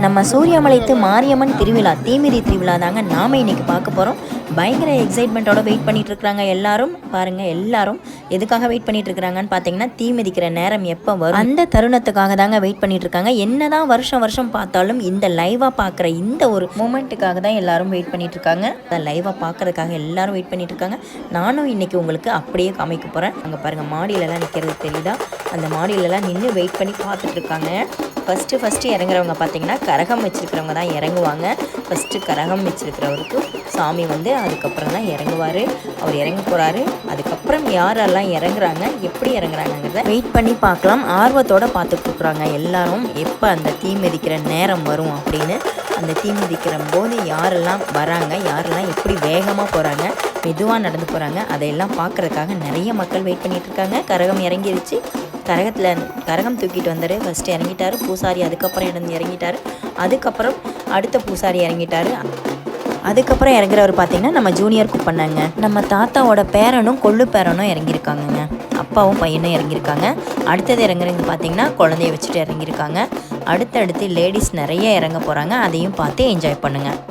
நம்ம சூரியமலைத்து மாரியம்மன் திருவிழா தீமிதி திருவிழா தாங்க நாம இன்னைக்கு பார்க்க போகிறோம். பயங்கர எக்ஸைட்மெண்ட்டோட வெயிட் பண்ணிட்டு இருக்கிறாங்க எல்லாரும். பாருங்க, எல்லாரும் எதுக்காக வெயிட் பண்ணிட்டு இருக்கிறாங்கன்னு பார்த்தீங்கன்னா, தீ மிதிக்கிற நேரம் எப்போ வரும் அந்த தருணத்துக்காக தாங்க வெயிட் பண்ணிட்டு இருக்காங்க. என்னதான் வருஷம் வருஷம் பார்த்தாலும் இந்த லைவாக பார்க்குற இந்த ஒரு மூமெண்ட்டுக்காக தான் எல்லாரும் வெயிட் பண்ணிட்டு இருக்காங்க. அதை லைவாக பார்க்கறதுக்காக எல்லாரும் வெயிட் பண்ணிட்டு இருக்காங்க. நானும் இன்னைக்கு உங்களுக்கு அப்படியே காமிக்க போகிறேன். அங்கே பாருங்க, மாடியிலலாம் நிற்கிறது தெரியுதா? அந்த மாடியிலலாம் நின்று வெயிட் பண்ணி பார்த்துட்டு இருக்காங்க. ஃபஸ்ட்டு இறங்குறவங்க பார்த்தீங்கன்னா கரகம் வச்சுருக்கிறவங்க தான் இறங்குவாங்க. ஃபஸ்ட்டு கரகம் வச்சுருக்கிறவருக்கு சாமி வந்து அதுக்கப்புறம் தான் இறங்குவார். அவர் இறங்க போகிறாரு. அதுக்கப்புறம் யாரெல்லாம் இறங்குறாங்க, எப்படி இறங்குறாங்கிறத வெயிட் பண்ணி பார்க்கலாம். ஆர்வத்தோடு பார்த்துட்ருக்குறாங்க எல்லாரும், எப்போ அந்த தீ மிதிக்கிற நேரம் வரும் அப்படின்னு. அந்த தீ மிதிக்கிற போது யாரெல்லாம் வராங்க, யாரெல்லாம் எப்படி வேகமாக போகிறாங்க, மெதுவாக நடந்து போகிறாங்க, அதையெல்லாம் பார்க்குறதுக்காக நிறைய மக்கள் வெயிட் பண்ணிகிட்ருக்காங்க. கரகம் இறங்கிருச்சு. கரகம் தூக்கிட்டு வந்தார். ஃபஸ்ட்டு இறங்கிட்டார் பூசாரி. அதுக்கப்புறம் இறங்கிட்டார். அதுக்கப்புறம் அடுத்த பூசாரி இறங்கிட்டார். அதுக்கப்புறம் இறங்குறவர் பார்த்தீங்கன்னா நம்ம ஜூனியர் குப்பண்ணாங்க. நம்ம தாத்தாவோட பேரனும் கொள்ளு பேரனும் இறங்கியிருக்காங்கங்க. அப்பாவும் பையனும் இறங்கியிருக்காங்க. அடுத்தது இறங்குறவங்க பார்த்தீங்கன்னா குழந்தைய வச்சுட்டு இறங்கியிருக்காங்க. அடுத்தடுத்து லேடிஸ் நிறைய இறங்க போகிறாங்க. அதையும் பார்த்து என்ஜாய் பண்ணுங்கள்.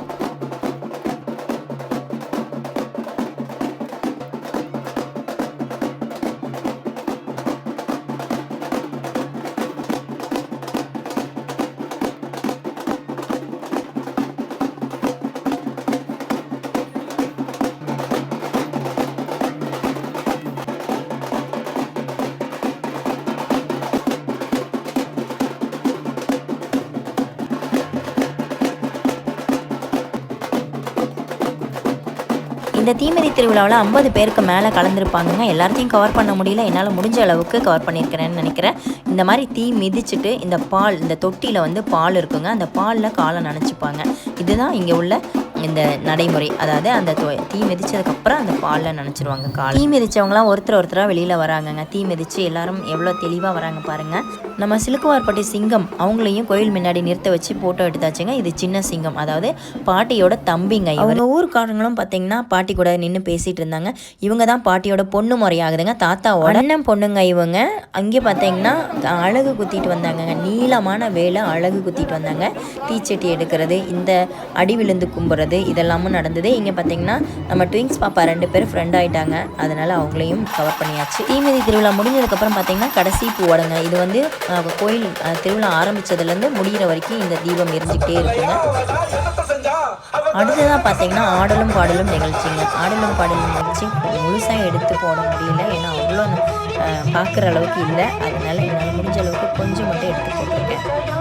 இந்த தீமிதி திருவிழாவில் 50 பேருக்கு மேலே கலந்துருப்பாங்க. எல்லாத்தையும் கவர் பண்ண முடியல. என்னால் முடிஞ்ச அளவுக்கு கவர் பண்ணியிருக்கிறேன்னு நினைக்கிறேன். இந்த மாதிரி தீ மிதிச்சுட்டு இந்த தொட்டியில் வந்து பால் இருக்குங்க. அந்த பாலில் காலை நனைச்சிப்பாங்க. இதுதான் இங்கே உள்ள இந்த நடைமுறை. அதாவது அந்த தீ மிதிச்சதுக்கப்புறம் அந்த பாலில் நினச்சிருவாங்க கால். தீ மிதித்தவங்களாம் ஒருத்தராக வெளியில் வராங்கங்க. தீ மிதித்து எல்லாரும் எவ்வளோ தெளிவாக வராங்க பாருங்கள். நம்ம சிலுக்குவார்பட்டி சிங்கம் அவங்களையும் கோயில் முன்னாடி நிறுத்த வச்சு ஃபோட்டோ எடுத்தாச்சுங்க. இது சின்ன சிங்கம், அதாவது பாட்டியோட தம்பிங்க. அவங்க ஊருக்காரங்களும் பார்த்தீங்கன்னா பாட்டி கூட நின்று பேசிகிட்டு இருந்தாங்க. இவங்க தான் பாட்டியோட பொண்ணு முறையாகுதுங்க. தாத்தாவோட அண்ணன் பொண்ணுங்க இவங்க. அங்கே பார்த்தீங்கன்னா அழகு குத்திட்டு வந்தாங்கங்க. நீளமான வேலை அழகு குத்திட்டு வந்தாங்க. தீச்சட்டி எடுக்கிறது, இந்த அடி விழுந்து கும்புறது, இதெல்லாமும் நடந்தது. இங்கே பார்த்தீங்கன்னா நம்ம ட்விங்ஸ் பாப்பா 2 பேரும் ஃப்ரெண்ட் ஆகிட்டாங்க. அதனால் அவங்களையும் கவர் பண்ணியாச்சு. தீமிதி திருவிழா முடிஞ்சதுக்கப்புறம் பார்த்தீங்கன்னா கடைசி பூவடங்க. இது வந்து கோயில் திருவிழா ஆரம்பித்ததுலேருந்து முடிகிற வரைக்கும் இந்த தீபம் எரிஞ்சிக்கிட்டே இருக்குங்க. அடுத்ததாக பார்த்தீங்கன்னா ஆடலும் பாடலும் நிகழ்ச்சிங்க. ஆடலும் பாடலும் நிகழ்ச்சி முழுசாக எடுத்து போட முடியல. ஏன்னா அவ்வளோ பார்க்குற அளவுக்கு இல்லை. அதனால் என்னால் முடிஞ்ச அளவுக்கு கொஞ்சம் மட்டும் எடுத்து போட்டிருக்கேன்.